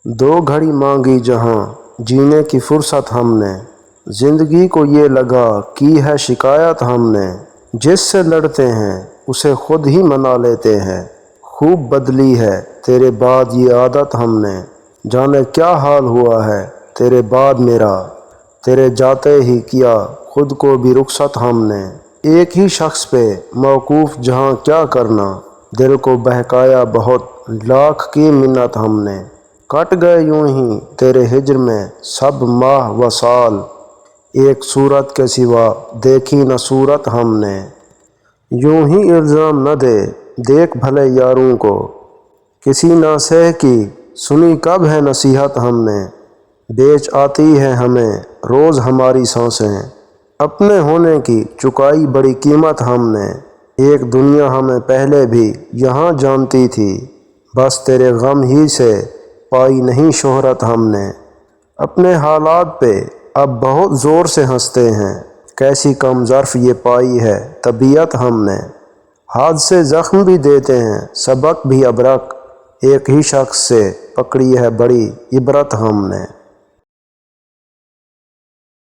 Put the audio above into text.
دو گھڑی مانگی جہاں جینے کی فرصت ہم نے، زندگی کو یہ لگا کی ہے شکایت ہم نے، جس سے لڑتے ہیں اسے خود ہی منا لیتے ہیں، خوب بدلی ہے تیرے بعد یہ عادت ہم نے، جانے کیا حال ہوا ہے تیرے بعد میرا، تیرے جاتے ہی کیا خود کو بھی رخصت ہم نے، ایک ہی شخص پہ موقوف جہاں کیا کرنا، دل کو بہکایا بہت لاکھ کی منت ہم نے، کٹ گئے یوں ہی تیرے ہجر میں سب ماہ و سال، ایک صورت کے سوا دیکھی نہ صورت ہم نے، یوں ہی الزام نہ دے دیکھ بھلے یاروں کو، کسی ناصح کی سنی کب ہے نصیحت ہم نے، بیچ آتی ہے ہمیں روز ہماری سانسیں، اپنے ہونے کی چکائی بڑی قیمت ہم نے، ایک دنیا ہمیں پہلے بھی یہاں جانتی تھی، بس تیرے غم ہی سے پائی نہیں شہرت ہم نے، اپنے حالات پہ اب بہت زور سے ہنستے ہیں، کیسی کم ظرف یہ پائی ہے طبیعت ہم نے، ہاتھ سے زخم بھی دیتے ہیں سبق بھی ابرک، ایک ہی شخص سے پکڑی ہے بڑی عبرت ہم نے۔